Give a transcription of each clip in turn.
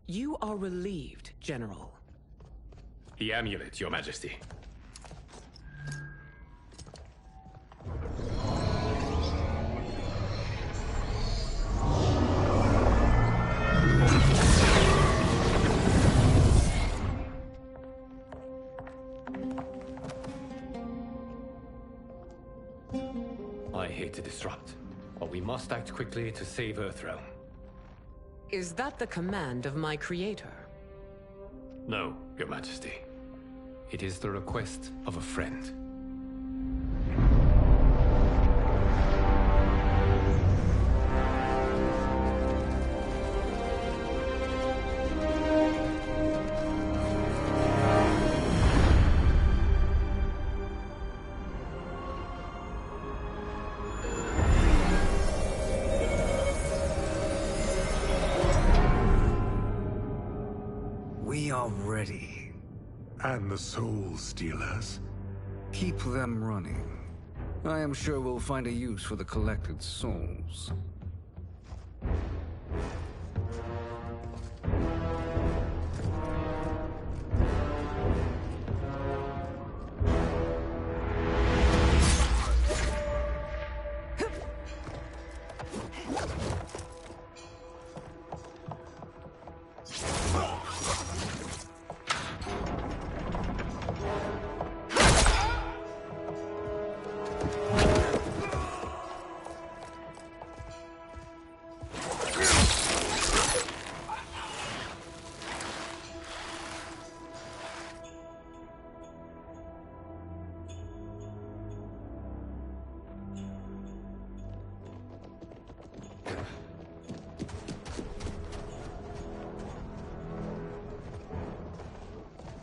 You are relieved, General. The amulet, Your Majesty. I hate to disrupt, but we must act quickly to save Earthrealm. Is that the command of my creator? No, Your Majesty. It is the request of a friend. We are ready. And the Soul Stealers? Keep them running. I am sure we'll find a use for the collected souls.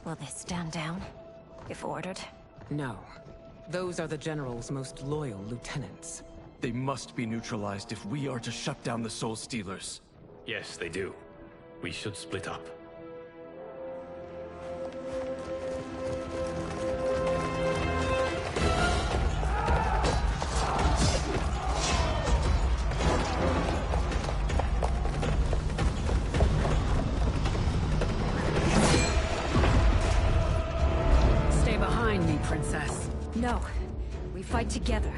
Will they stand down, if ordered? No. Those are the General's most loyal lieutenants. They must be neutralized if we are to shut down the Soul Stealers. Yes, they do. We should split up. Stay behind me, Princess. No. We fight together.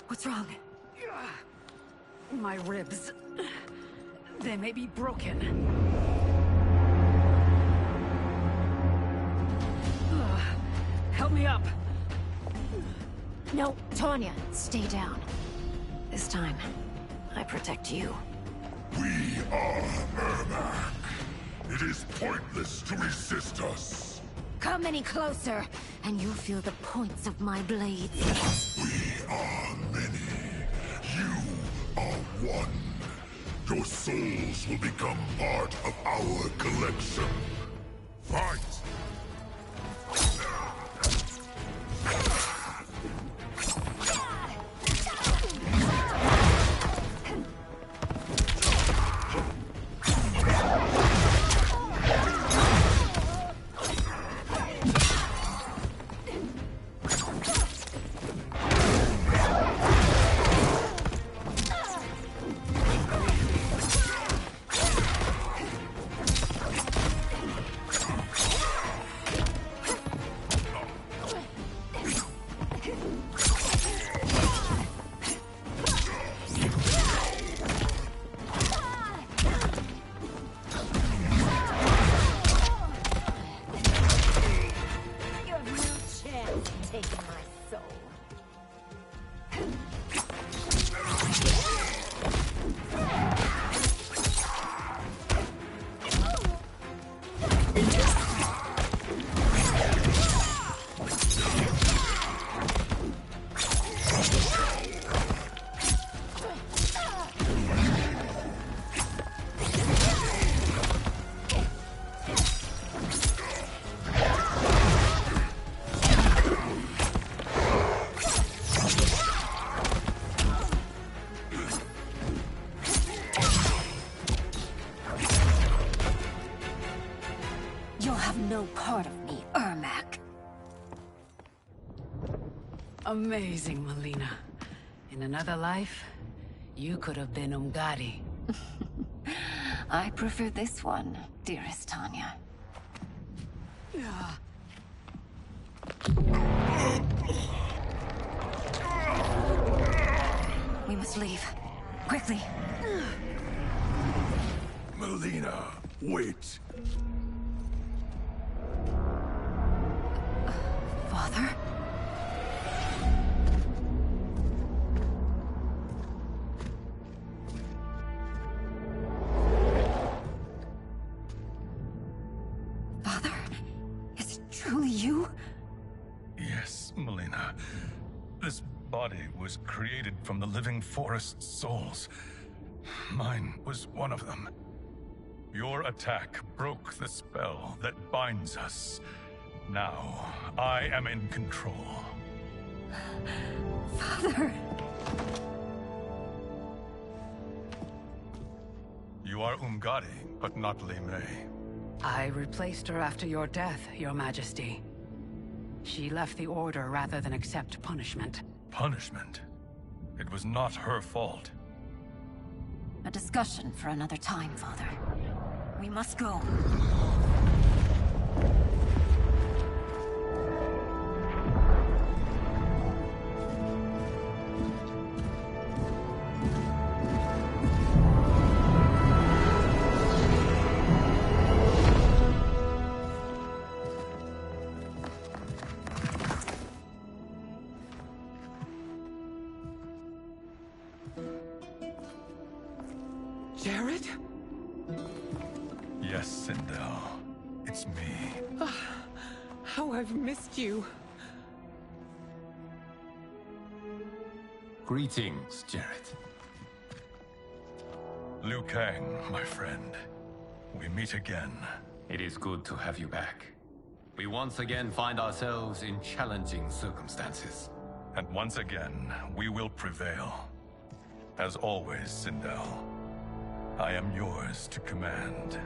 What's wrong? My ribs. They may be broken. Help me up. No, Tanya, stay down. This time, I protect you. We are Ermac. It is pointless to resist us. Come any closer, and you'll feel the points of my blades. We are many. You are one. Your souls will become part of our collection. Fight! You'll have no part of me, Ermac. Amazing, Melina. In another life, you could have been Umgadi. I prefer this one, dearest Tanya. We must leave. Quickly. Melina, wait. Father? Father? Is it truly you? Yes, Melina. This body was created from the living forest's souls. Mine was one of them. Your attack broke the spell that binds us. Now, I am in control. Father! You are Umgadi, but not Li Mei. I replaced her after your death, Your Majesty. She left the Order rather than accept punishment. Punishment? It was not her fault. A discussion for another time, Father. We must go. Jared? Yes, Sindel. It's me. How I've missed you. Greetings, Jared. Liu Kang, my friend. We meet again. It is good to have you back. We once again find ourselves in challenging circumstances. And once again, we will prevail. As always, Sindel, I am yours to command.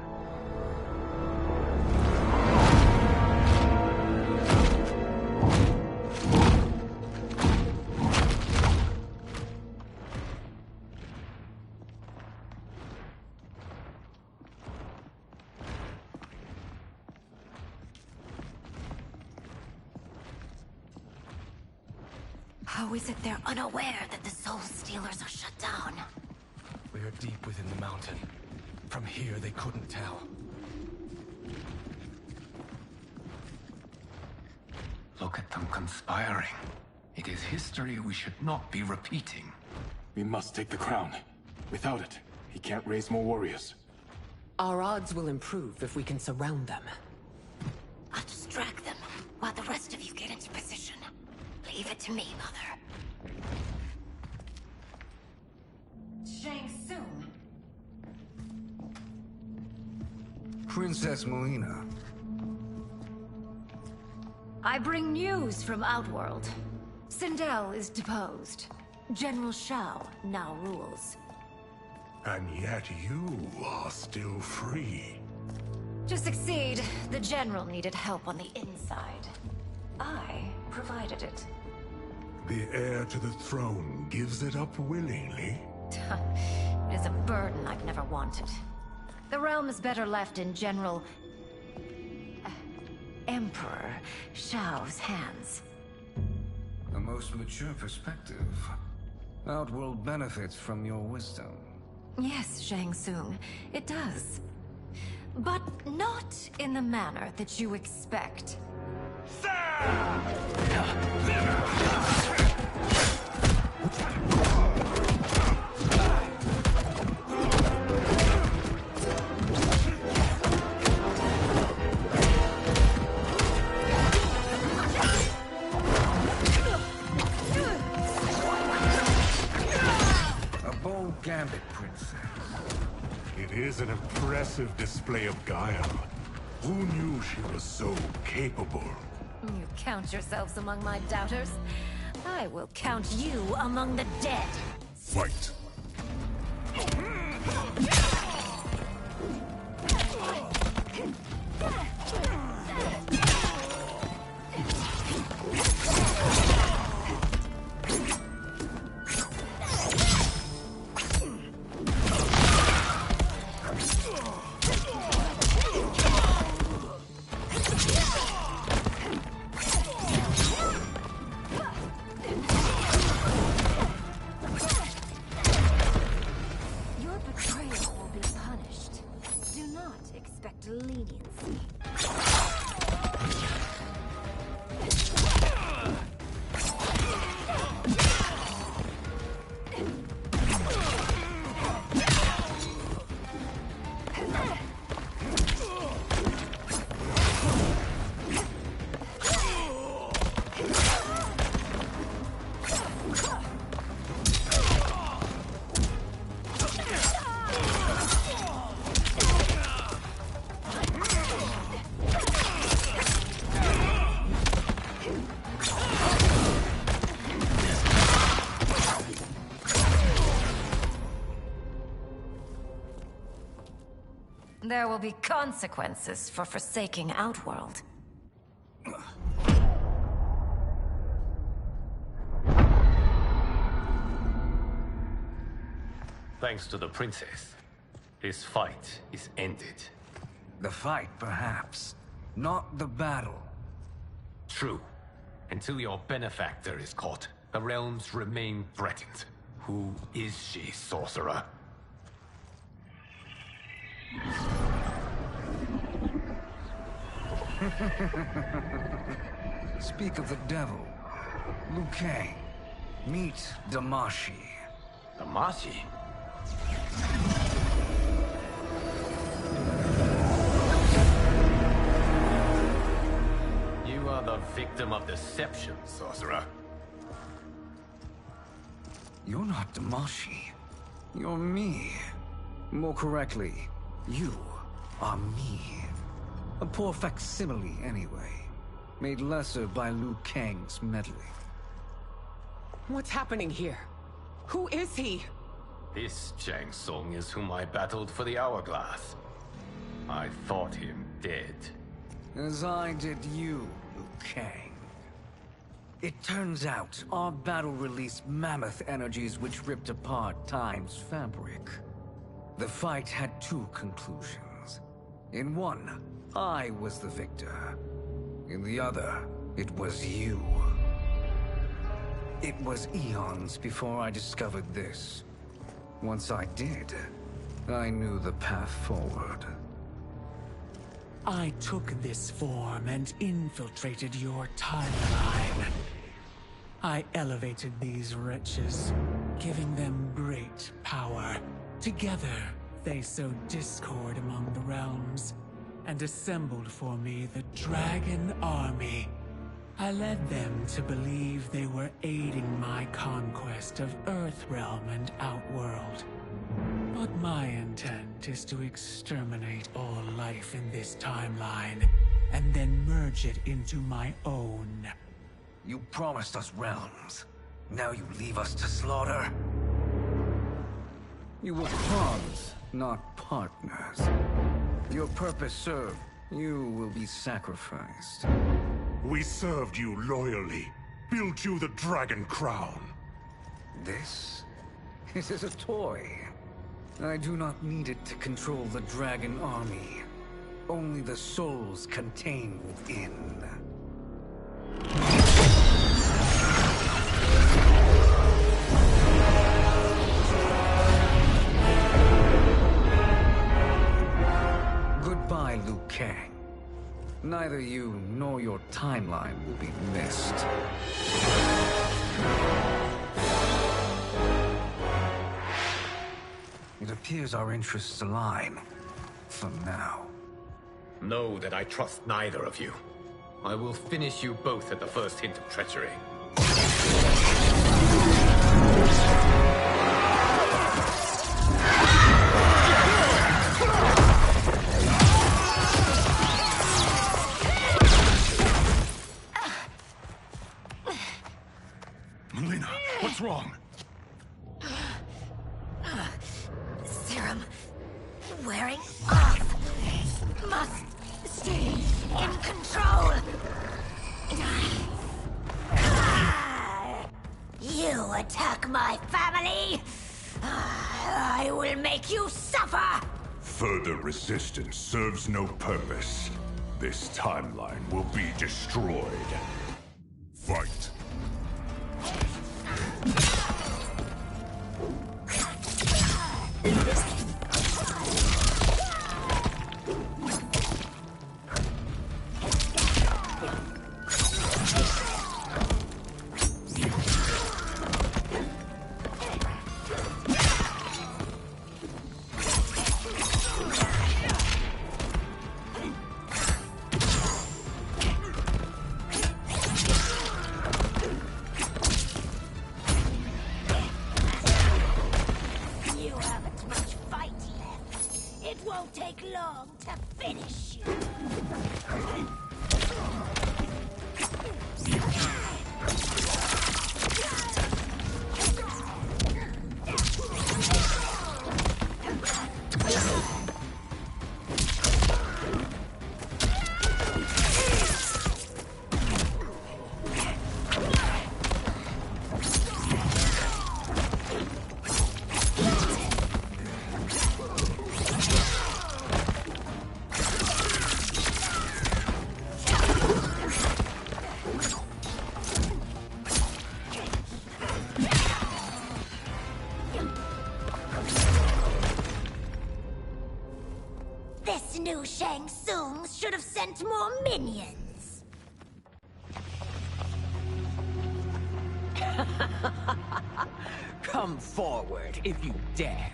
How is it they're unaware that the Soul Stealers are shut down? We are deep within the mountain. From here, they couldn't tell. Look at them conspiring. It is history we should not be repeating. We must take the crown. Without it, he can't raise more warriors. Our odds will improve if we can surround them. I'll distract them while the rest of you get into position. Leave it to me, Mother. Shang Tsung. Princess Melina. I bring news from Outworld. Sindel is deposed. General Shao now rules. And yet you are still free. To succeed, the General needed help on the inside. I provided it. The heir to the throne gives it up willingly. It is a burden I've never wanted. The realm is better left in General... Emperor Shao's hands. A most mature perspective. Outworld benefits from your wisdom. Yes, Shang Tsung, it does. But not in the manner that you expect. A bold gambit, Princess. It is an impressive display of guile. Who knew she was so capable? You count yourselves among my doubters. I will count you among the dead. Fight! expect leniency. There will be consequences for forsaking Outworld. Thanks to the princess, this fight is ended. The fight, perhaps. Not the battle. True. Until your benefactor is caught, the realms remain threatened. Who is she, sorcerer? Speak of the devil. Liu Kang. Meet Damashi. Damashi? You are the victim of deception, sorcerer. You're not Damashi. You're me. More correctly, you are me. A poor facsimile, anyway. Made lesser by Liu Kang's meddling. What's happening here? Who is he? This Shang Tsung is whom I battled for the Hourglass. I thought him dead. As I did you, Liu Kang. It turns out our battle released mammoth energies which ripped apart Time's fabric. The fight had two conclusions. In one, I was the victor. In the other, it was you. It was eons before I discovered this. Once I did, I knew the path forward. I took this form and infiltrated your timeline. I elevated these wretches, giving them great power. Together, they sowed discord among the realms, and assembled for me the Dragon Army. I led them to believe they were aiding my conquest of Earthrealm and Outworld. But my intent is to exterminate all life in this timeline, and then merge it into my own. You promised us realms. Now you leave us to slaughter? You were pawns, not partners. Your purpose served, you will be sacrificed. We served you loyally, built you the Dragon Crown. This is a toy. I do not need it to control the Dragon Army. Only the souls contained within. Goodbye, Liu Kang. Neither you nor your timeline will be missed. It appears our interests align. For now. Know that I trust neither of you. I will finish you both at the first hint of treachery. Mileena, what's wrong? Serum wearing off. Must stay in control. You attack my family. I will make you suffer. Further resistance serves no purpose. This timeline will be destroyed. Fight. to finish you. This new Shang Tsung should have sent more minions. Come forward if you dare.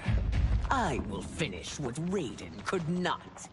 I will finish what Raiden could not.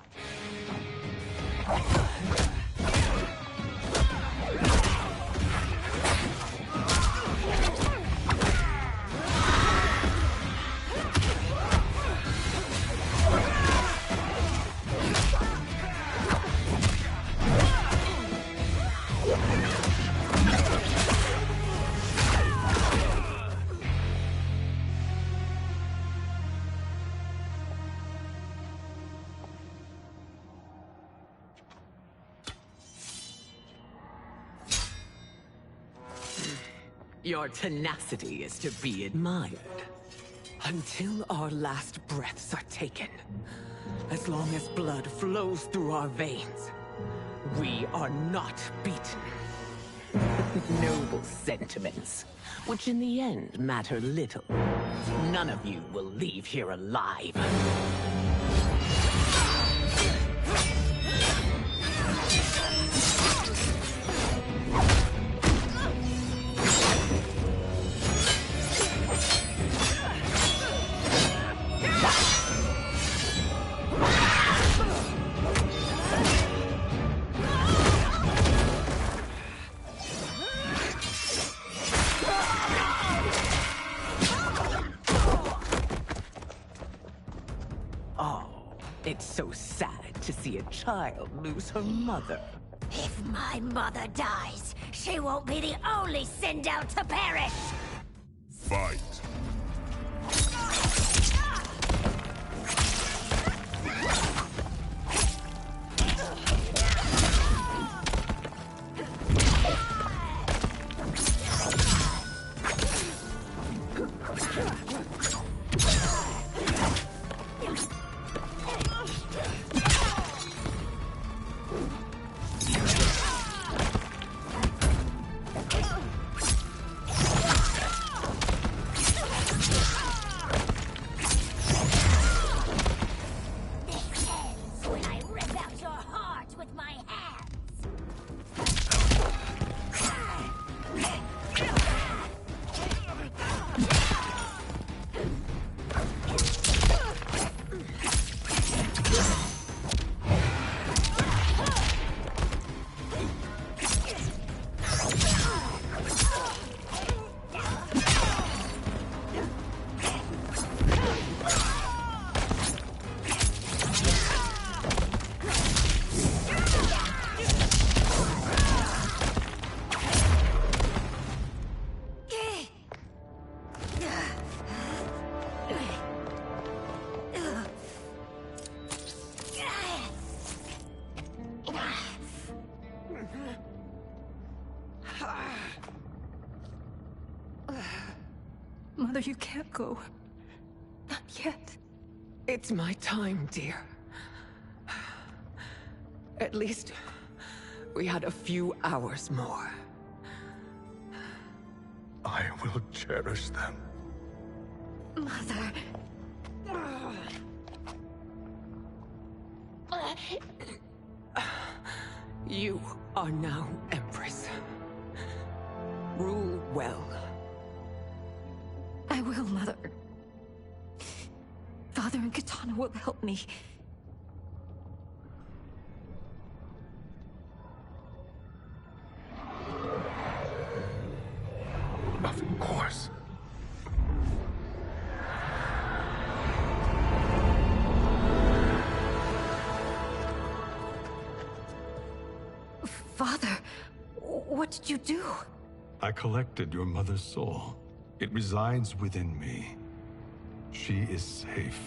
Your tenacity is to be admired. Until our last breaths are taken. As long as blood flows through our veins, we are not beaten. Noble sentiments, which in the end matter little. None of you will leave here alive. It's so sad to see a child lose her mother. If my mother dies, she won't be the only Sindel to perish! Fight. Mother, you can't go. Not yet. It's my time, dear. At least, we had a few hours more. I will cherish them. Mother... You are now Empress. Rule well. I will, Mother. Father and Kitana will help me. Of course. Father, what did you do? I collected your mother's soul. It resides within me. She is safe.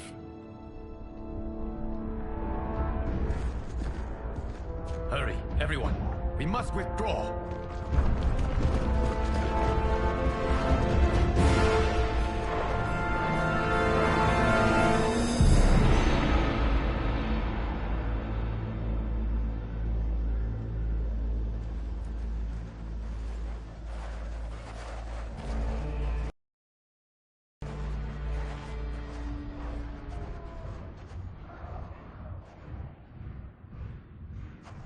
Hurry, everyone. We must withdraw.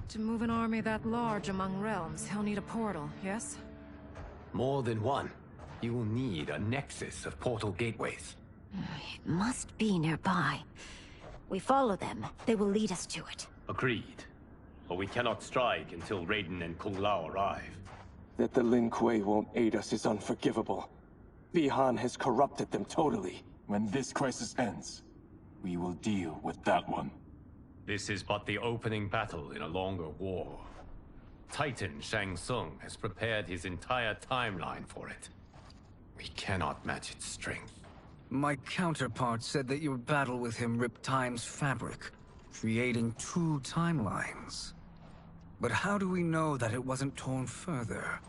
To move an army that large among realms, he'll need a portal, yes? More than one. You will need a nexus of portal gateways. It must be nearby. We follow them. They will lead us to it. Agreed. But we cannot strike until Raiden and Kung Lao arrive. That the Lin Kuei won't aid us is unforgivable. Bi-Han has corrupted them totally. When this crisis ends, we will deal with that one. This is but the opening battle in a longer war. Titan Shang Tsung has prepared his entire timeline for it. We cannot match its strength. My counterpart said that your battle with him ripped time's fabric, creating 2 timelines. But how do we know that it wasn't torn further?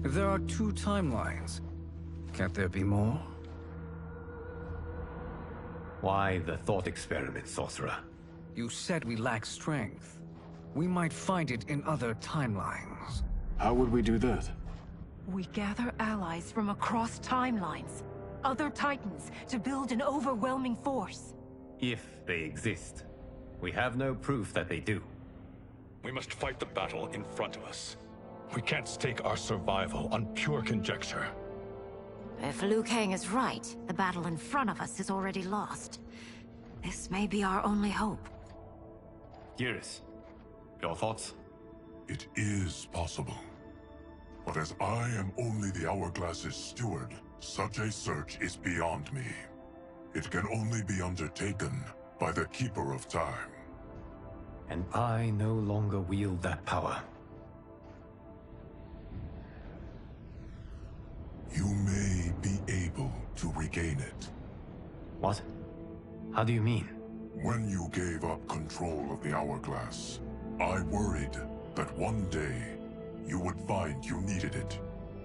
If there are 2 timelines, can't there be more? Why the thought experiment, Sorcerer? You said we lack strength. We might find it in other timelines. How would we do that? We gather allies from across timelines, other Titans, to build an overwhelming force. If they exist. We have no proof that they do. We must fight the battle in front of us. We can't stake our survival on pure conjecture. If Liu Kang is right, the battle in front of us is already lost. This may be our only hope. Geras, your thoughts? It is possible. But as I am only the Hourglass's steward, such a search is beyond me. It can only be undertaken by the Keeper of Time. And I no longer wield that power. You may be able to regain it. What? How do you mean? When you gave up control of the Hourglass, I worried that one day you would find you needed it.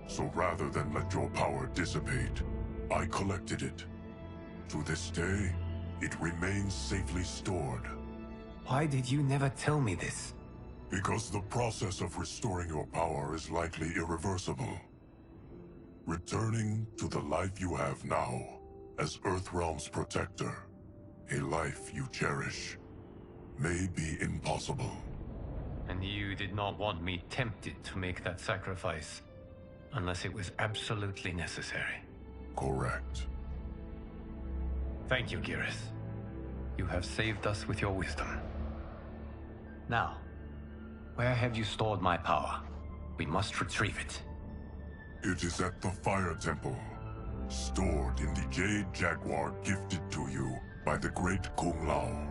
So rather than let your power dissipate, I collected it. To this day, it remains safely stored. Why did you never tell me this? Because the process of restoring your power is likely irreversible. Returning to the life you have now, as Earthrealm's protector, a life you cherish, may be impossible. And you did not want me tempted to make that sacrifice, unless it was absolutely necessary. Correct. Thank you, Geras. You have saved us with your wisdom. Now, where have you stored my power? We must retrieve it. It is at the Fire Temple, stored in the Jade Jaguar gifted to you by the great Kung Lao.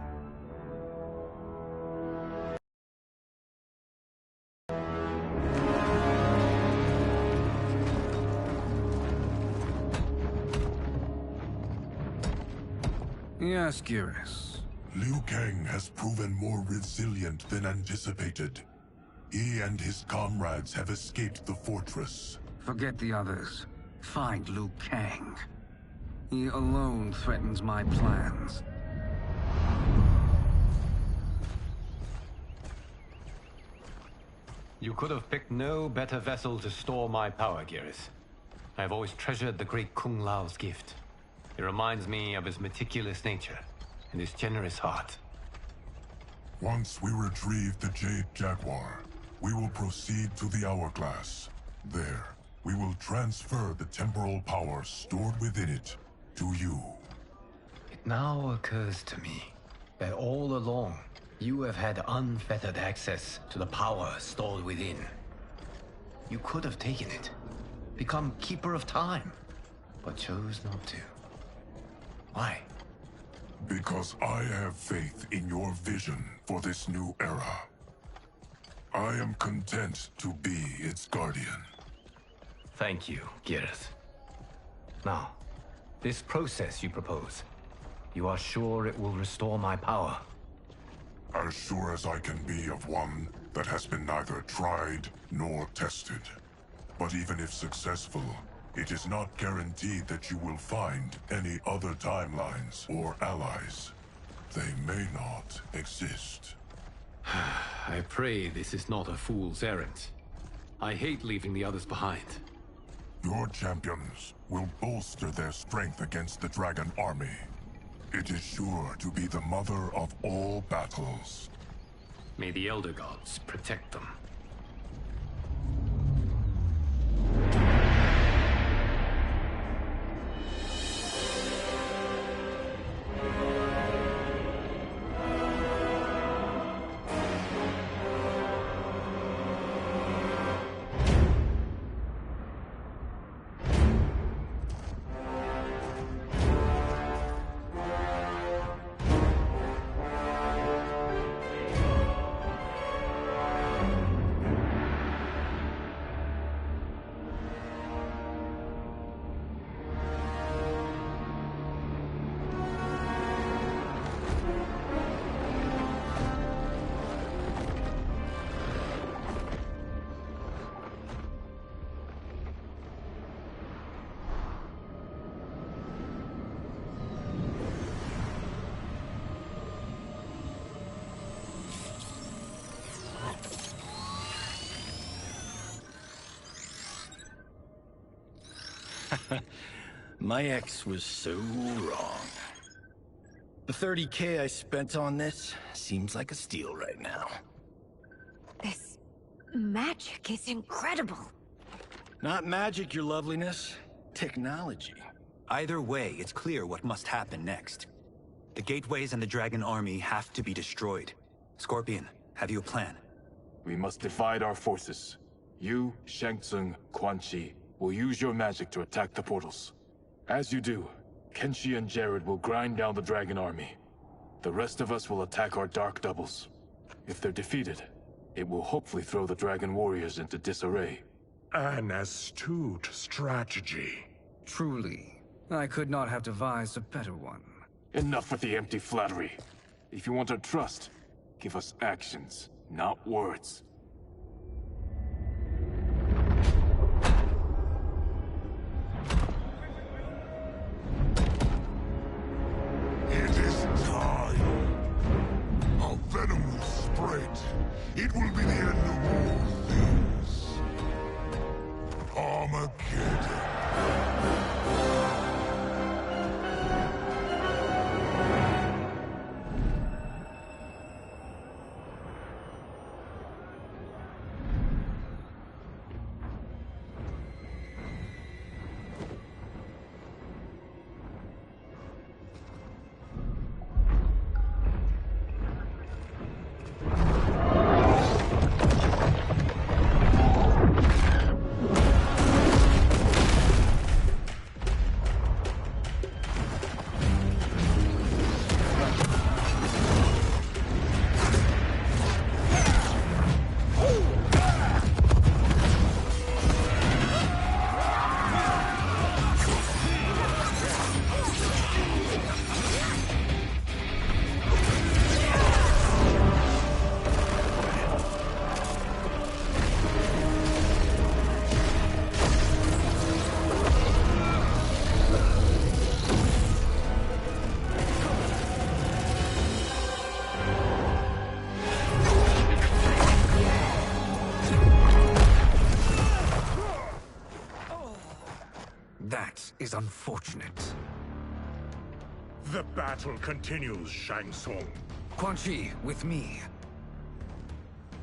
Yes, Geras. Liu Kang has proven more resilient than anticipated. He and his comrades have escaped the fortress. Forget the others. Find Liu Kang. He alone threatens my plans. You could have picked no better vessel to store my power, Geras. I have always treasured the great Kung Lao's gift. It reminds me of his meticulous nature and his generous heart. Once we retrieve the Jade Jaguar, we will proceed to the Hourglass. There, we will transfer the temporal power stored within it to you. It now occurs to me that all along, you have had unfettered access to the power stored within. You could have taken it, become Keeper of Time, but chose not to. Why? Because I have faith in your vision for this new era. I am content to be its guardian. Thank you, Gareth. Now, this process you propose, you are sure it will restore my power? As sure as I can be of one that has been neither tried nor tested. But even if successful, it is not guaranteed that you will find any other timelines or allies. They may not exist. I pray this is not a fool's errand. I hate leaving the others behind. Your champions will bolster their strength against the Dragon Army. It is sure to be the mother of all battles. May the Elder Gods protect them. My ex was so wrong. The 30K I spent on this seems like a steal right now. This magic is incredible. Not magic, your loveliness. Technology. Either way, it's clear what must happen next. The gateways and the Dragon Army have to be destroyed. Scorpion, have you a plan? We must divide our forces. You, Shang Tsung, Quan Chi, will use your magic to attack the portals. As you do, Kenshi and Jared will grind down the Dragon Army. The rest of us will attack our Dark Doubles. If they're defeated, it will hopefully throw the Dragon Warriors into disarray. An astute strategy. Truly, I could not have devised a better one. Enough with the empty flattery. If you want our trust, give us actions, not words. It is time. Our venom will spread. It will be the end of all things. Armageddon. That is unfortunate. The battle continues, Shang Tsung. Quan Chi, with me.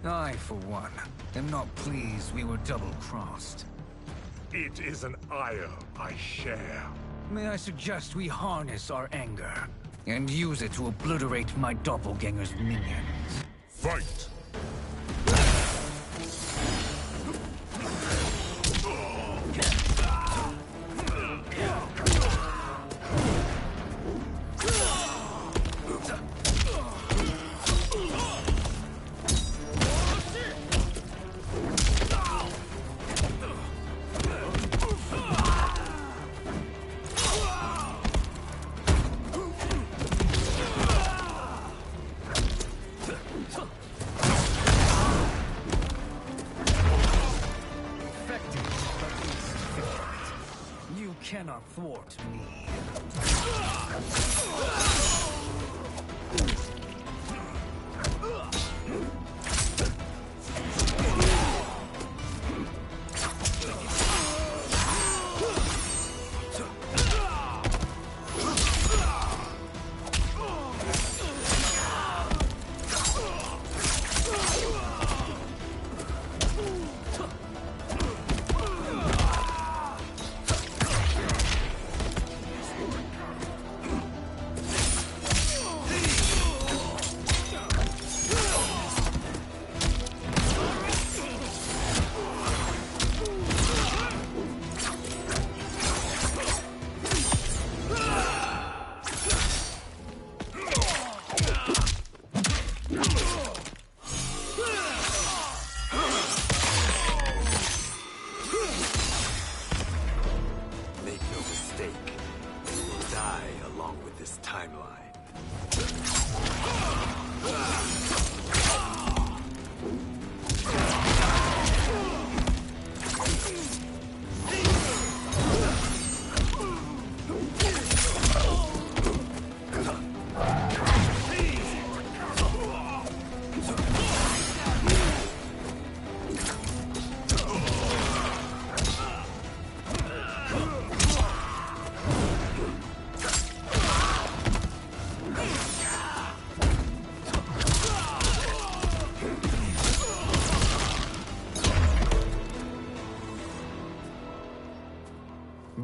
I, for one, am not pleased we were double-crossed. It is an ire I share. May I suggest we harness our anger and use it to obliterate my doppelganger's minions? Fight! cannot thwart me.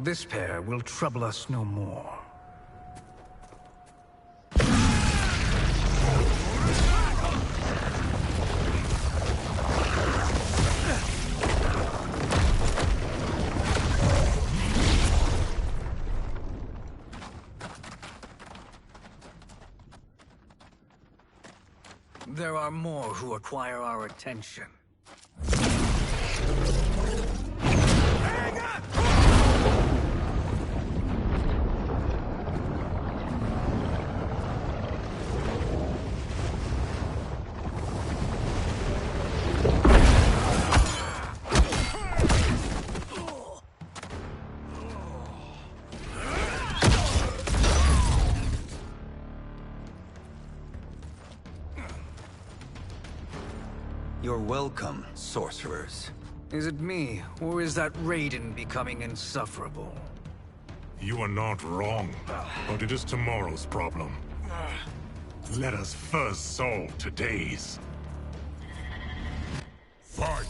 This pair will trouble us no more. There are more who require our attention. You're welcome, sorcerers. Is it me, or is that Raiden becoming insufferable? You are not wrong, but it is tomorrow's problem. Let us first solve today's. Fight!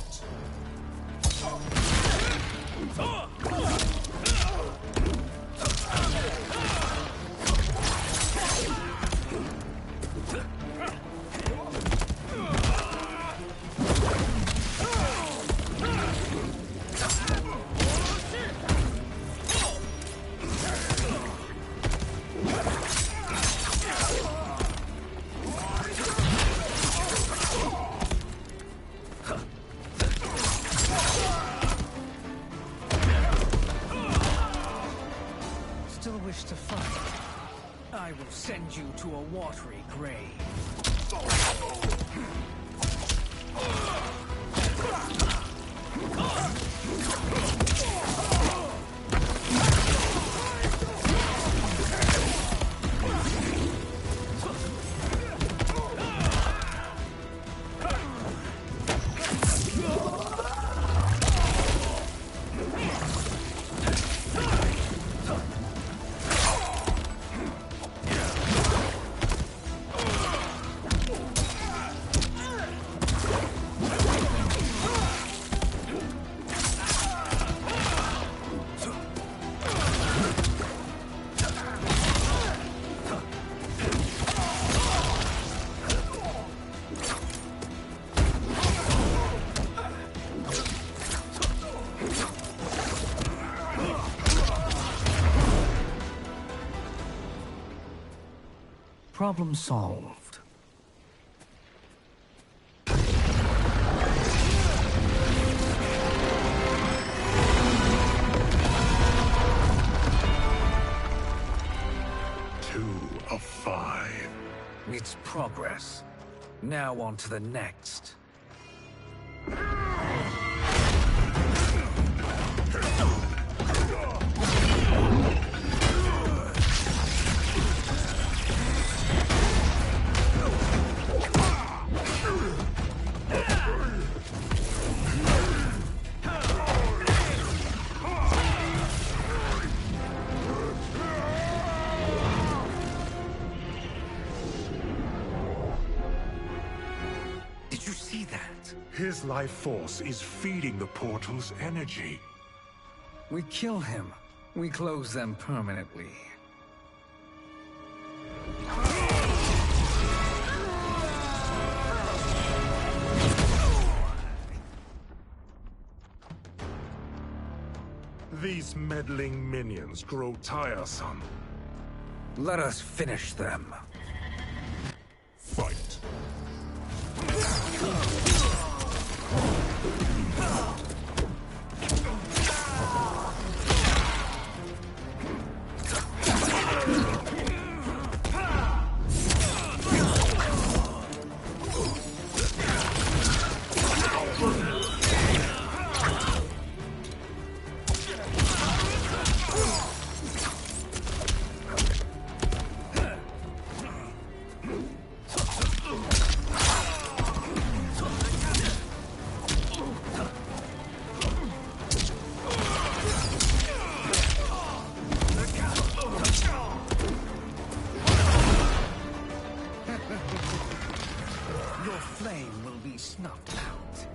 To fight, I will send you to a watery grave. Problem solved. Two of 5. It's progress. Now on to the next. see that. His life force is feeding the portal's energy. We kill him. We close them permanently. These meddling minions grow tiresome. Let us finish them. Fight. Your flame will be snuffed out.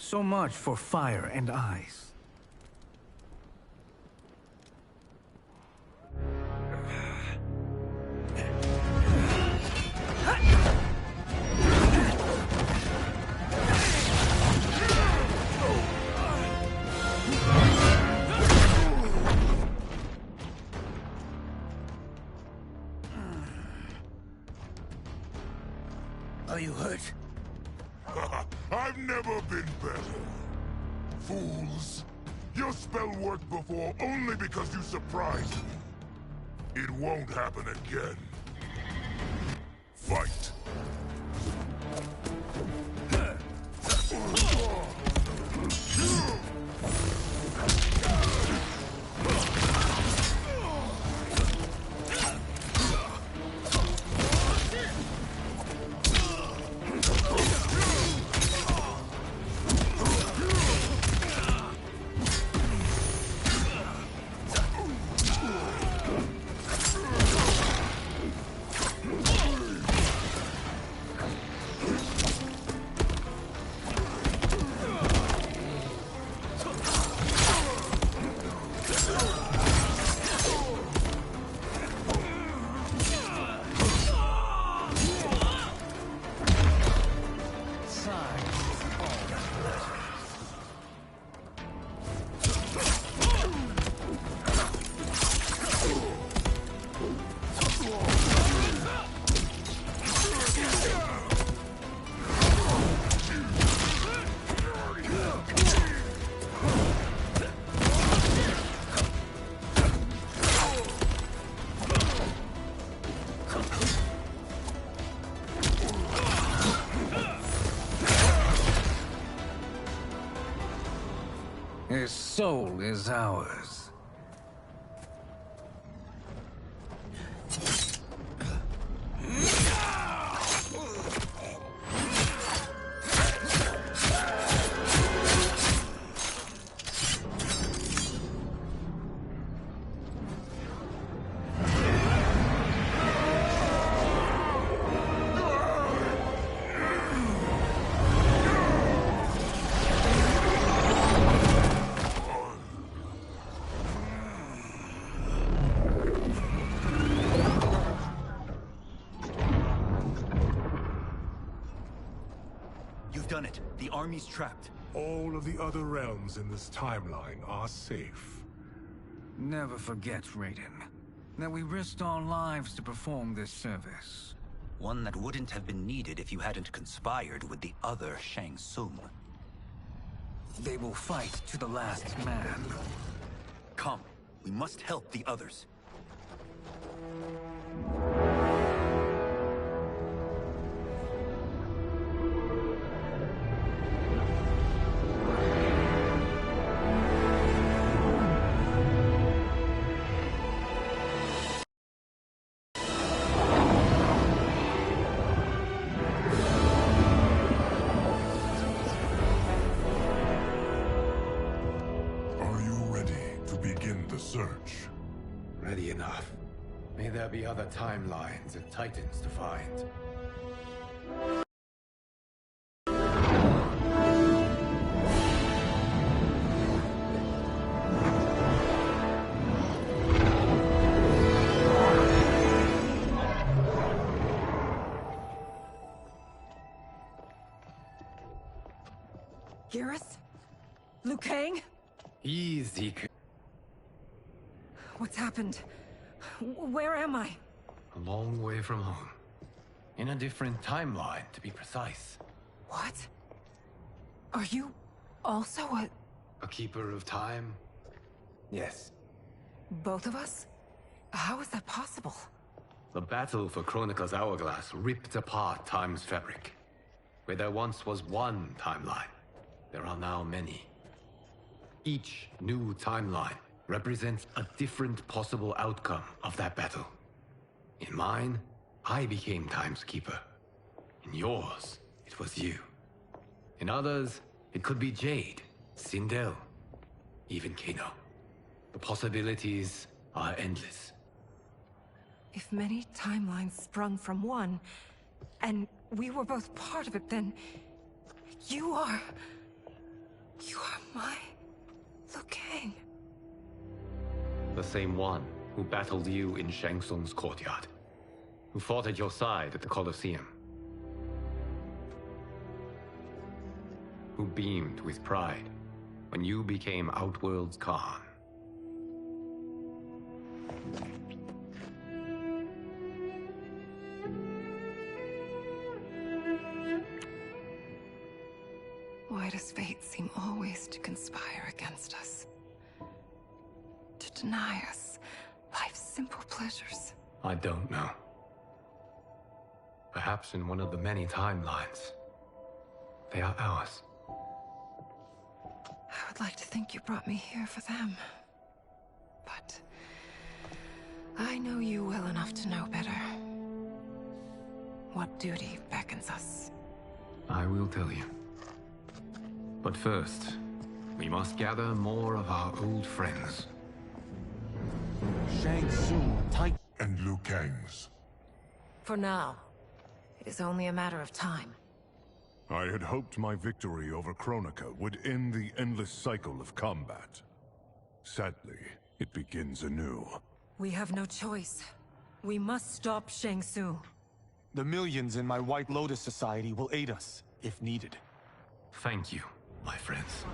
So much for fire and ice. Are you hurt? I've never been better. Fools. Your spell worked before only because you surprised me. It won't happen again. Fight. His soul is ours. Done it. The army's trapped. All of the other realms in this timeline are safe. Never forget, Raiden, that we risked our lives to perform this service. One that wouldn't have been needed if you hadn't conspired with the other Shang Tsung. They will fight to the last man. Come, we must help the others. Ready enough. May there be other timelines and titans to find. Geras? Liu Kang? Easy. What's happened? Where am I? A long way from home. In a different timeline, to be precise. What? Are you also a keeper of time? Yes. Both of us? How is that possible? The battle for Kronika's hourglass ripped apart time's fabric. Where there once was one timeline, there are now many. Each new timeline represents a different possible outcome of that battle. In mine, I became Time's Keeper. In yours, it was you. In others, it could be Jade, Sindel, even Kano. The possibilities are endless. If many timelines sprung from one, and we were both part of it, then you are my Liu Kang. The same one who battled you in Shang Tsung's courtyard. Who fought at your side at the Colosseum. Who beamed with pride when you became Outworld's Khan. Why does fate seem always to conspire against us? To deny us life's simple pleasures? I don't know. Perhaps in one of the many timelines, they are ours. I would like to think you brought me here for them. But I know you well enough to know better. What duty beckons us? I will tell you. But first, we must gather more of our old friends. Shang Tsung, Titan, and Liu Kang's. For now, it is only a matter of time. I had hoped my victory over Kronika would end the endless cycle of combat. Sadly, it begins anew. We have no choice. We must stop Shang Tsung. The millions in my White Lotus Society will aid us, if needed. Thank you, my friends.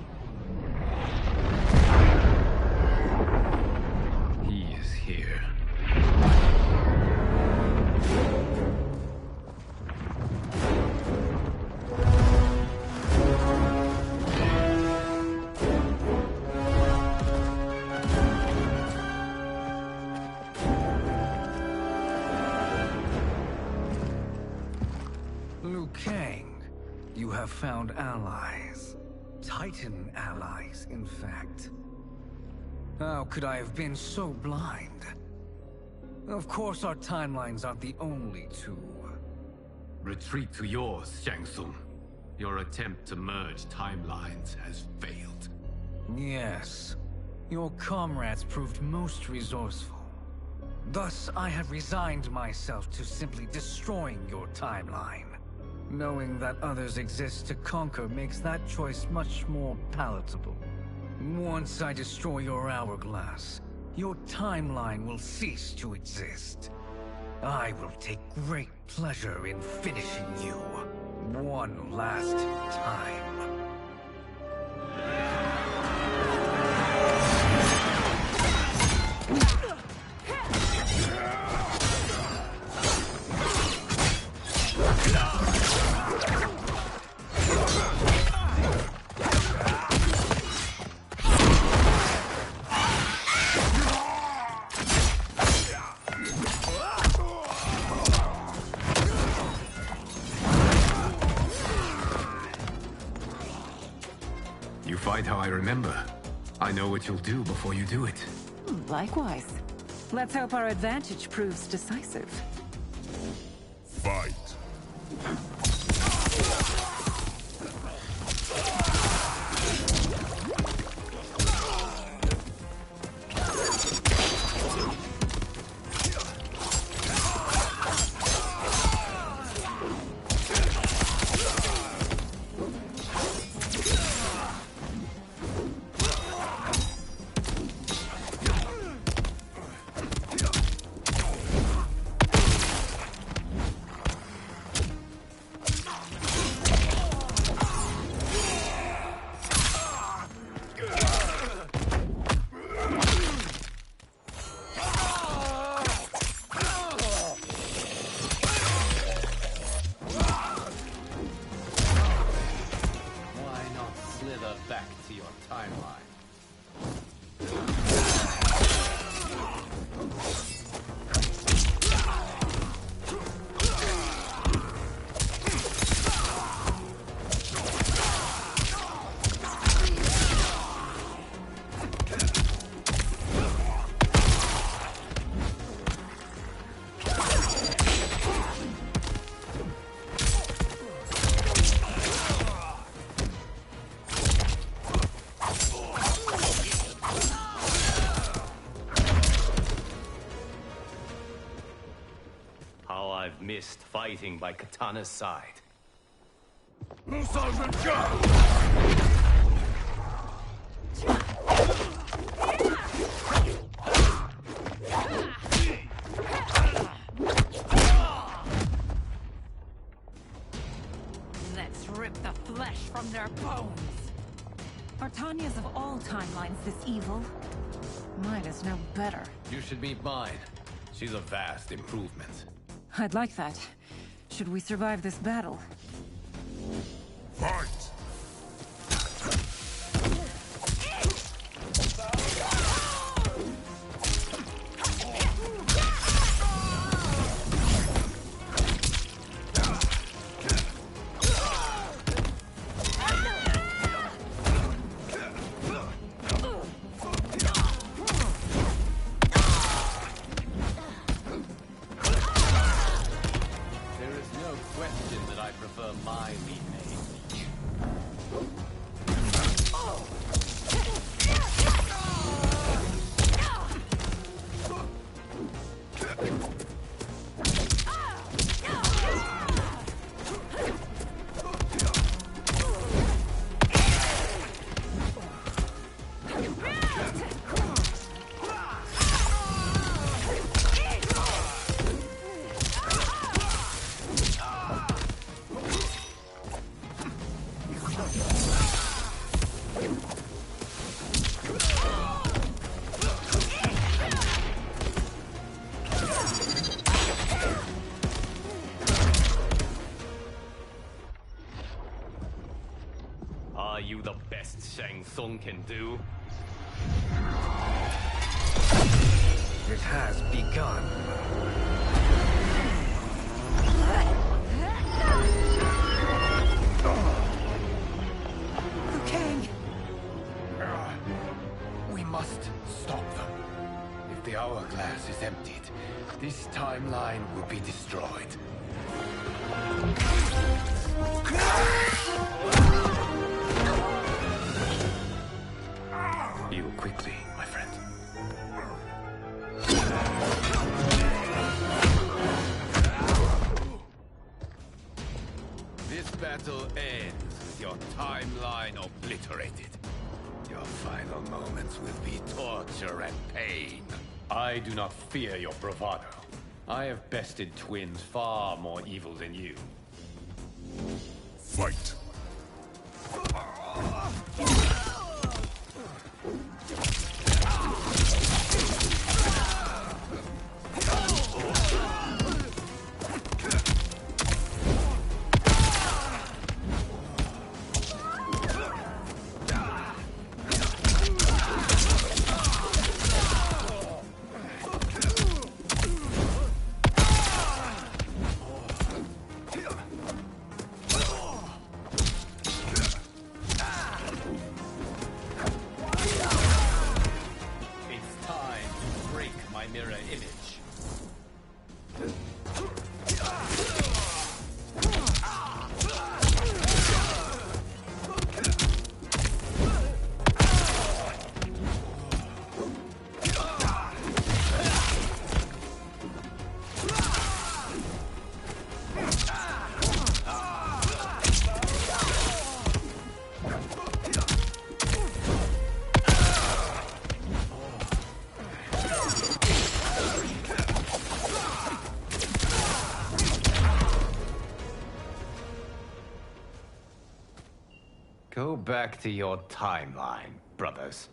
He is here. Liu Kang, you have found allies. Titan allies, in fact. How could I have been so blind? Of course our timelines aren't the only two. Retreat to yours, Shang Tsung. Your attempt to merge timelines has failed. Yes. Your comrades proved most resourceful. Thus, I have resigned myself to simply destroying your timeline. Knowing that others exist to conquer makes that choice much more palatable. Once I destroy your hourglass, your timeline will cease to exist. I will take great pleasure in finishing you one last time. You fight how I remember. I know what you'll do before you do it. Likewise. Let's hope our advantage proves decisive. Fight. Back to your timeline. How I've missed fighting by Katana's side. Let's rip the flesh from their bones. Are Tanya's of all timelines this evil? Mine is no better. You should meet mine. She's a vast improvement. I'd like that. Should we survive this battle? Fight! Are you the best Shang Tsung can do? It has begun. Liu Kang! We must stop them. If the hourglass is emptied, this timeline will be destroyed. Heal quickly, my friend. This battle ends with your timeline obliterated. Your final moments will be torture and pain. I do not fear your bravado. I have bested twins far more evil than you. Fight! Go back to your timeline, brothers.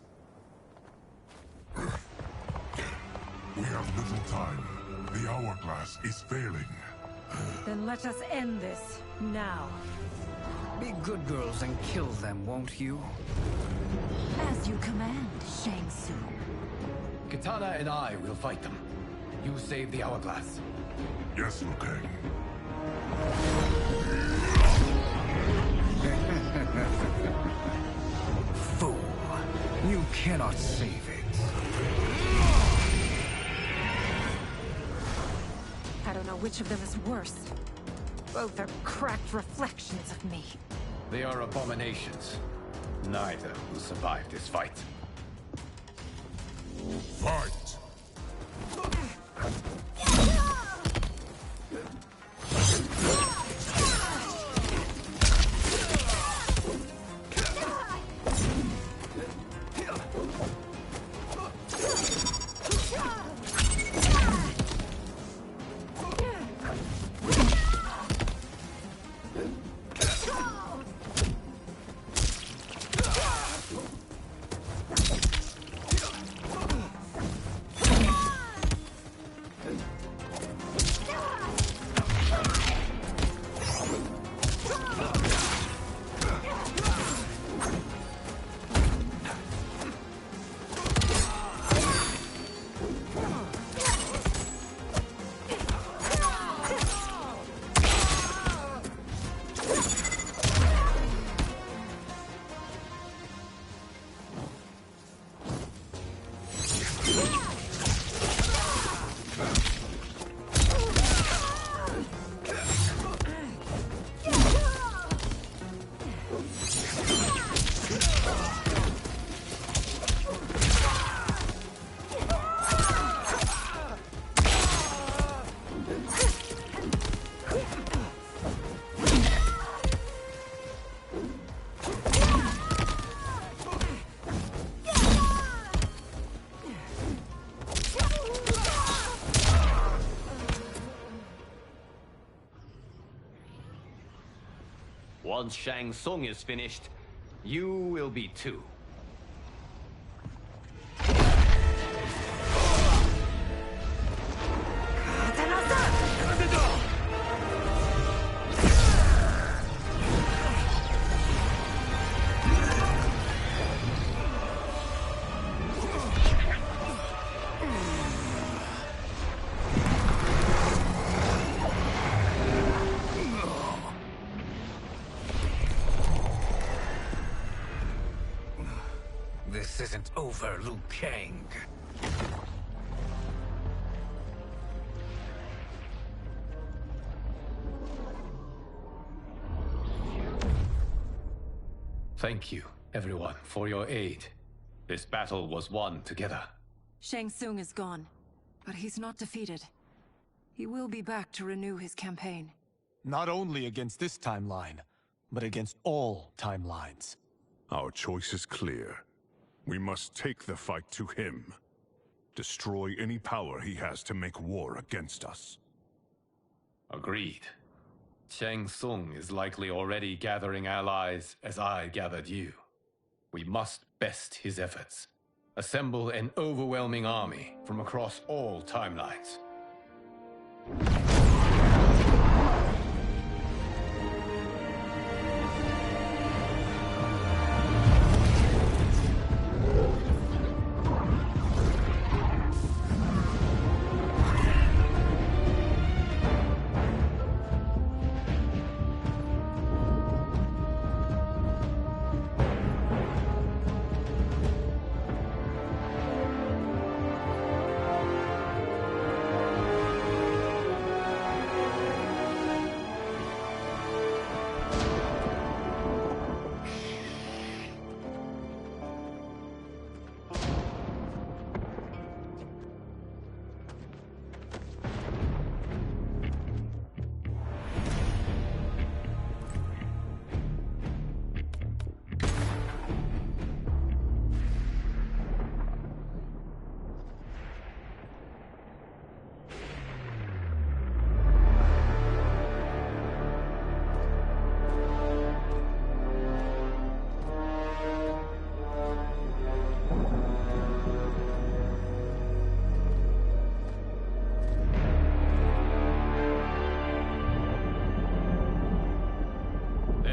We have little time. The hourglass is failing. Then let us end this, now. Be good girls and kill them, won't you? As you command, Shang Tsung. Kitana and I will fight them. You save the hourglass. Yes, Liu Kang. Fool. You cannot save it. I don't know which of them is worse. Both are cracked reflections of me. They are abominations. Neither will survive this fight. Fight! Once Shang Tsung is finished, you will be too. This isn't over, Liu Kang. Thank you, everyone, for your aid. This battle was won together. Shang Tsung is gone, but he's not defeated. He will be back to renew his campaign. Not only against this timeline, but against all timelines. Our choice is clear. We must take the fight to him. Destroy any power he has to make war against us. Agreed. Shang Tsung is likely already gathering allies as I gathered you. We must best his efforts. Assemble an overwhelming army from across all timelines.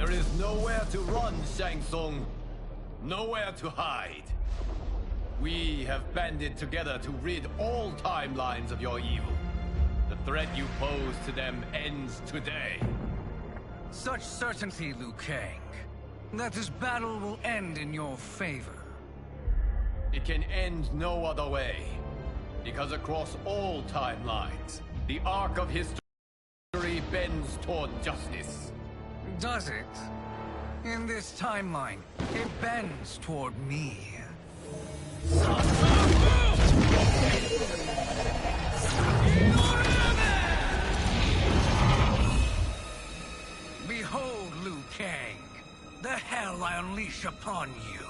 There is nowhere to run, Shang Tsung. Nowhere to hide. We have banded together to rid all timelines of your evil. The threat you pose to them ends today. Such certainty, Liu Kang, that this battle will end in your favor. It can end no other way. Because across all timelines, the arc of history bends toward justice. Does it? In this timeline, it bends toward me. Behold, Liu Kang, the hell I unleash upon you.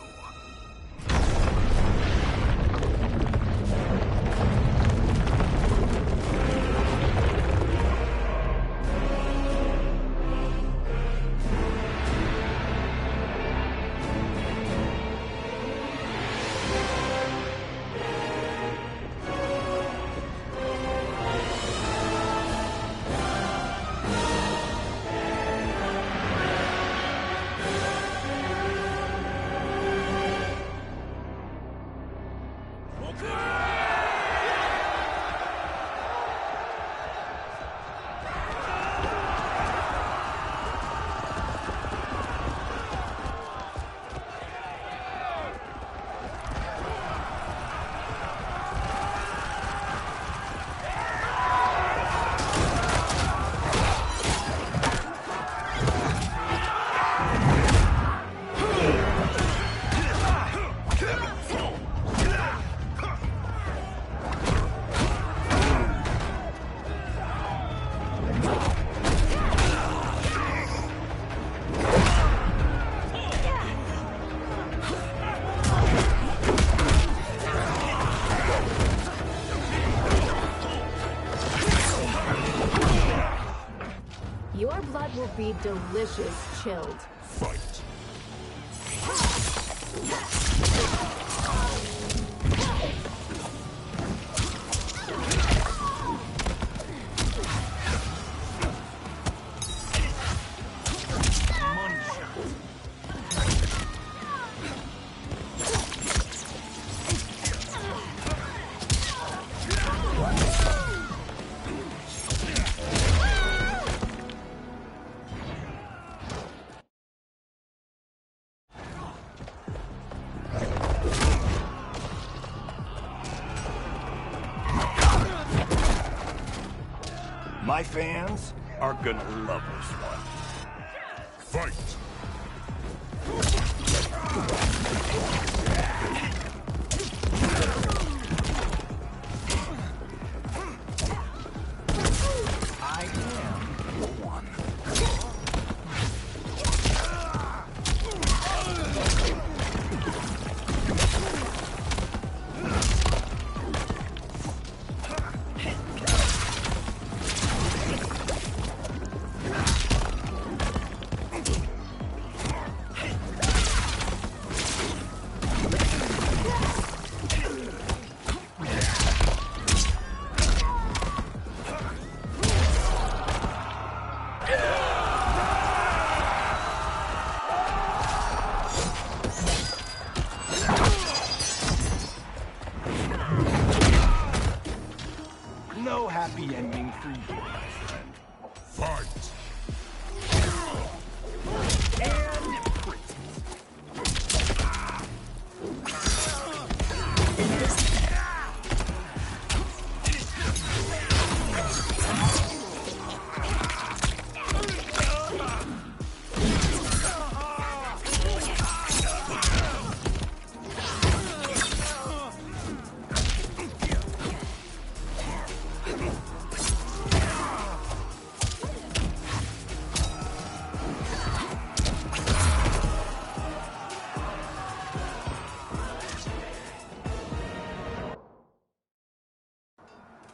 Your blood will be delicious chilled. Fight. My fans are gonna love this one. Fight! I am the one. No happy ending for you, my friend. Fight! And pretty.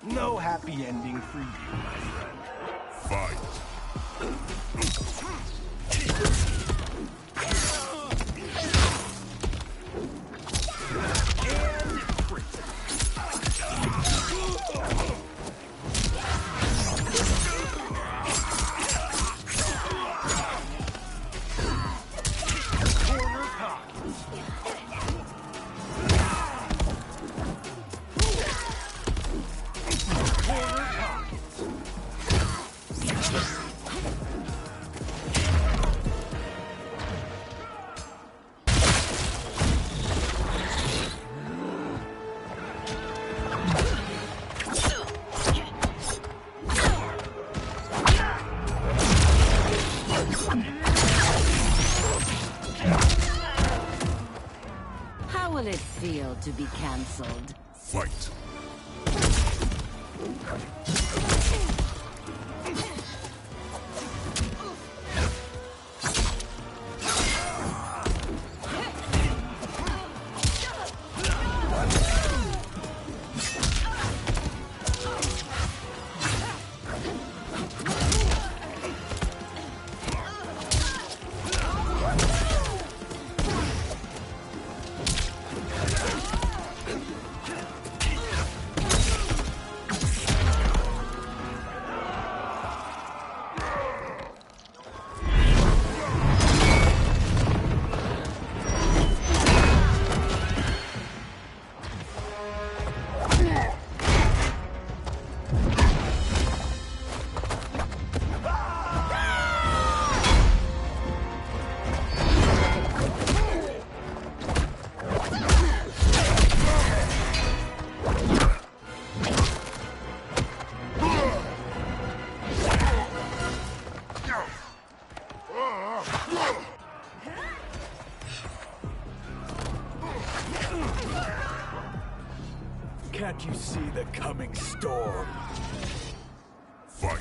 No happy ending for you, my friend. Fight! And pretty. How will it feel to be cancelled? Fight. Can't you see the coming storm? Fight.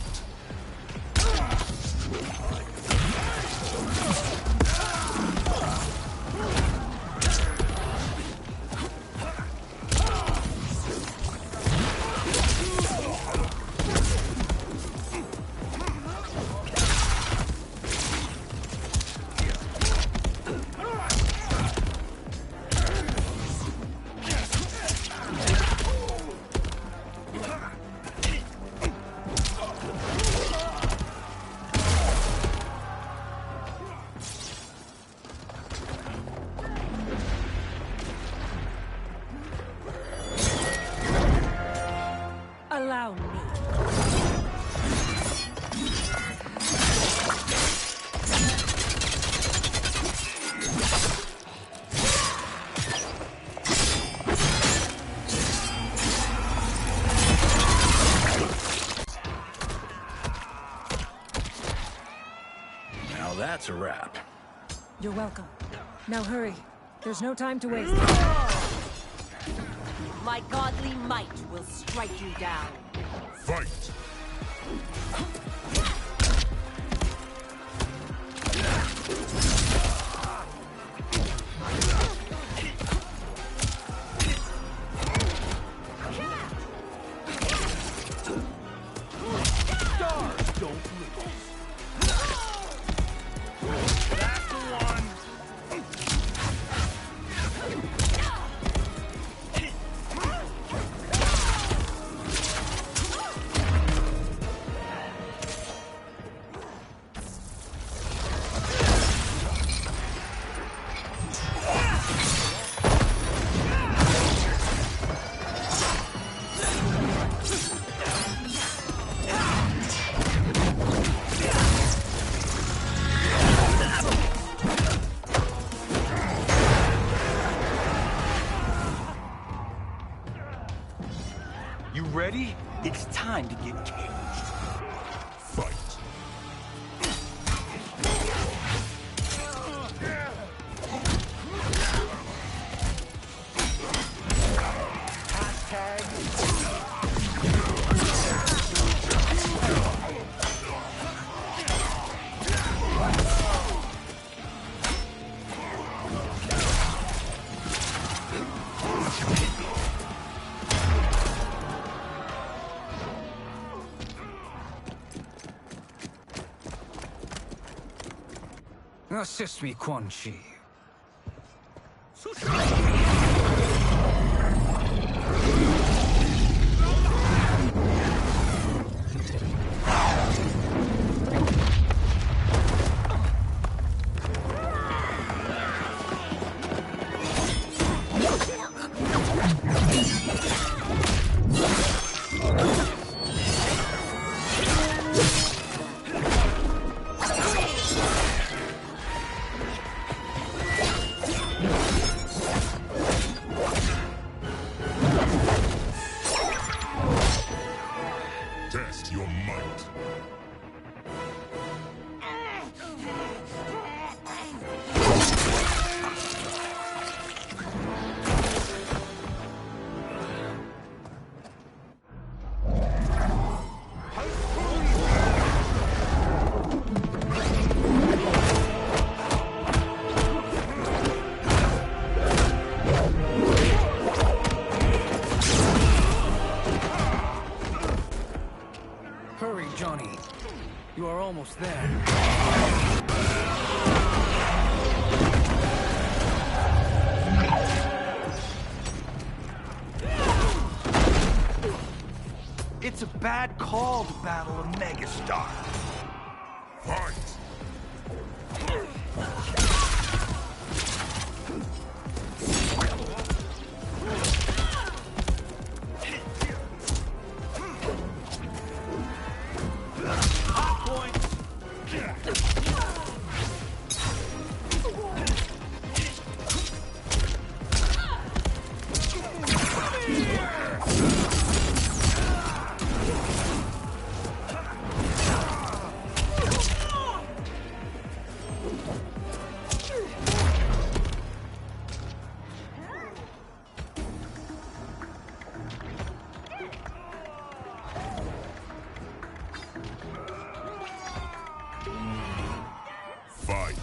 Allow me. Now that's a wrap. You're welcome. Now hurry. There's no time to waste. My godly might will strike you down. Fight! Stars don't lose. That's the one. You ready? It's time to get caged. Fight! Assist me, Quan Chi. bad call to battle a megastar. Fight! Fight!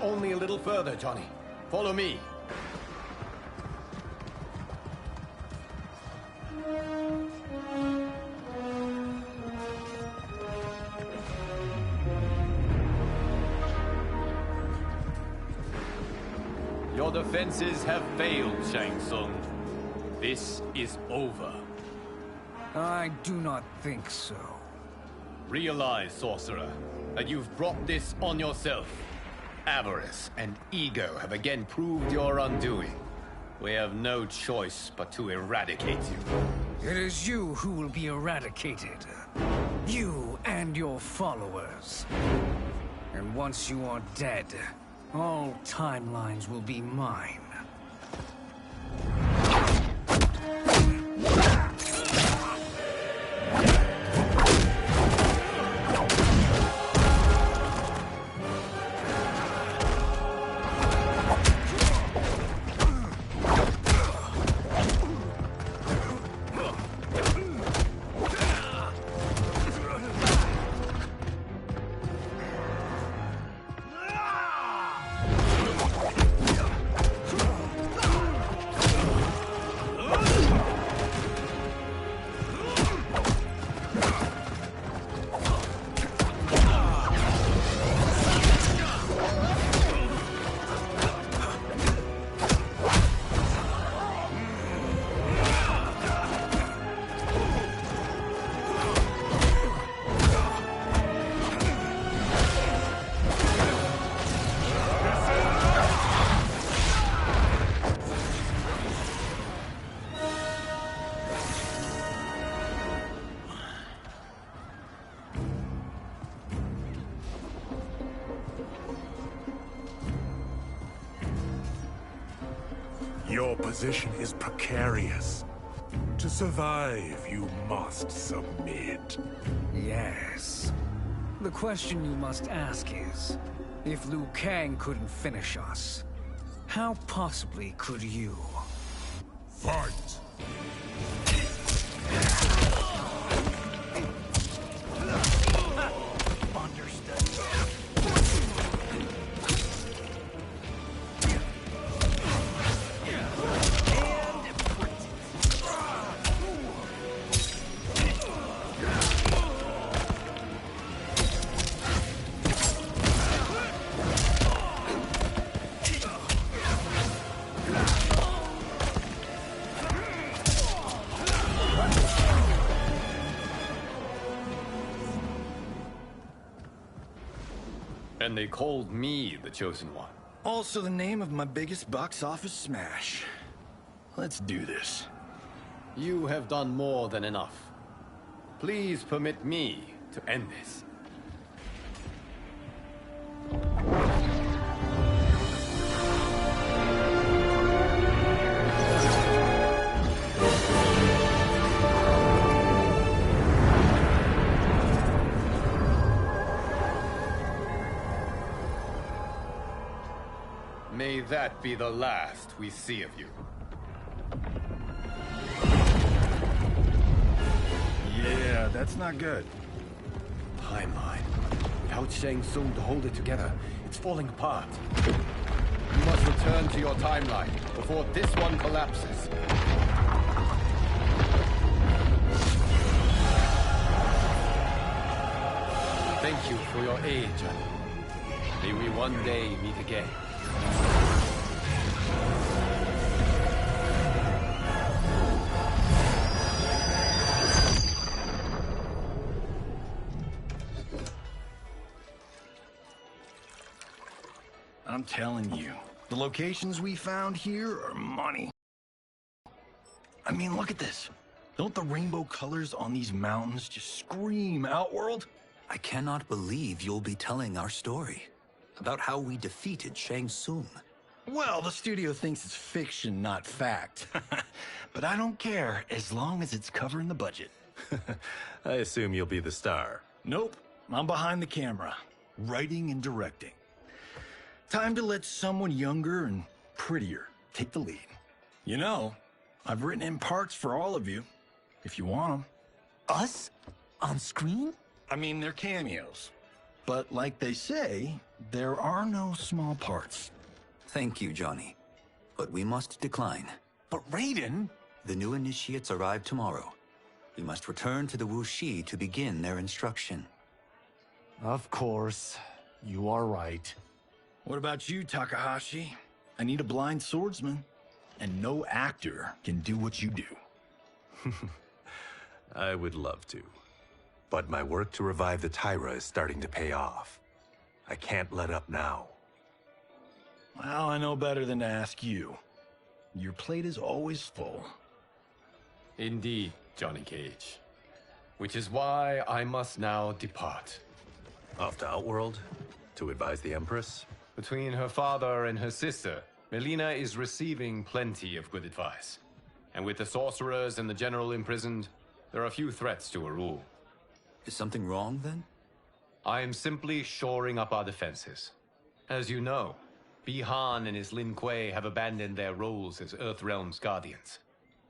Only a little further, Johnny. Follow me. Your defenses have failed, Shang Tsung. This is over. I do not think so. Realize, sorcerer, that you've brought this on yourself. Avarice and ego have again proved your undoing. We have no choice but to eradicate you. It is you who will be eradicated. You and your followers. And once you are dead, all timelines will be mine. Your position is precarious. To survive, you must submit. Yes. The question you must ask is, if Liu Kang couldn't finish us, how possibly could you? Fight! And they called me the Chosen One. Also the name of my biggest box office smash. Let's do this. You have done more than enough. Please permit me to end this. May May that be the last we see of you. Yeah, that's not good. Timeline. Without Shang Tsung to hold it together, it's falling apart. You must return to your timeline before this one collapses. Thank you for your aid, Johnny. May we one day meet again. I'm telling you, the locations we found here are money. I mean, look at this. Don't the rainbow colors on these mountains just scream Outworld? I cannot believe you'll be telling our story about how we defeated Shang Tsung. Well, the studio thinks it's fiction, not fact. But I don't care, as long as it's covering the budget. I assume you'll be the star. Nope, I'm behind the camera, writing and directing. Time to let someone younger and prettier take the lead. You know, I've written in parts for all of you, if you want them. Us? On screen? I mean, they're cameos. But like they say, there are no small parts. Thank you, Johnny. But we must decline. But Raiden? The new initiates arrive tomorrow. We must return to the Wuxi to begin their instruction. Of course. You are right. What about you, Takahashi? I need a blind swordsman. And no actor can do what you do. I would love to. But my work to revive the Tyra is starting to pay off. I can't let up now. Well, I know better than to ask you. Your plate is always full. Indeed, Johnny Cage. Which is why I must now depart. Off to Outworld? To advise the Empress? Between her father and her sister, Mileena is receiving plenty of good advice. And with the sorcerers and the general imprisoned, there are few threats to her rule. Is something wrong, then? I am simply shoring up our defenses. As you know, Bi-Han and his Lin Kuei have abandoned their roles as Earthrealm's guardians.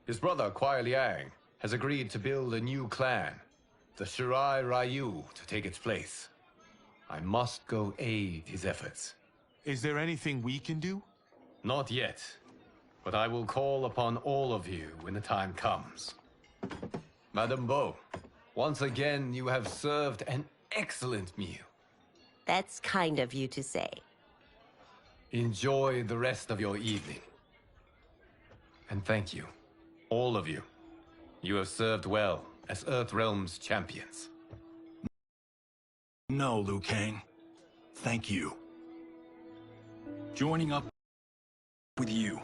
His brother, Kuai Liang, has agreed to build a new clan, the Shirai Ryu, to take its place. I must go aid his efforts. Is there anything we can do? Not yet, but I will call upon all of you when the time comes. Madame Bo, once again you have served an excellent meal. That's kind of you to say. Enjoy the rest of your evening. And thank you, all of you. You have served well as Earthrealm's champions. No, Liu Kang. Thank you. Joining up with you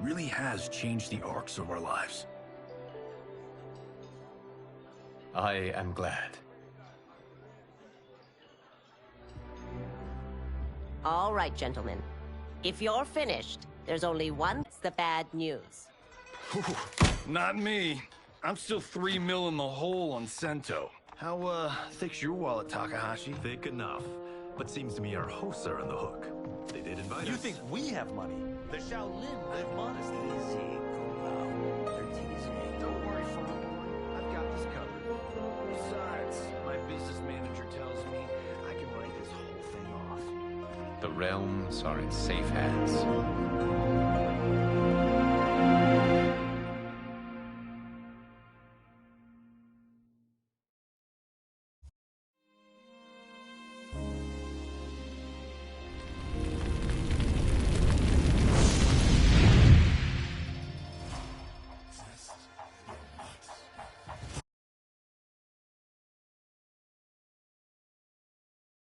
really has changed the arcs of our lives. I am glad. All right, gentlemen. If you're finished, there's only one. It's the bad news. Not me. I'm still $3 million in the hole on Sento. How, thick's your wallet, Takahashi? Thick enough. But seems to me our hosts are on the hook. They did invite us. You think we have money? The Shaolin live modestly. Easy, Kung They're teasing. Don't worry, farm boy. I've got this covered. Besides, my business manager tells me I can write this whole thing off. The realms are in safe hands.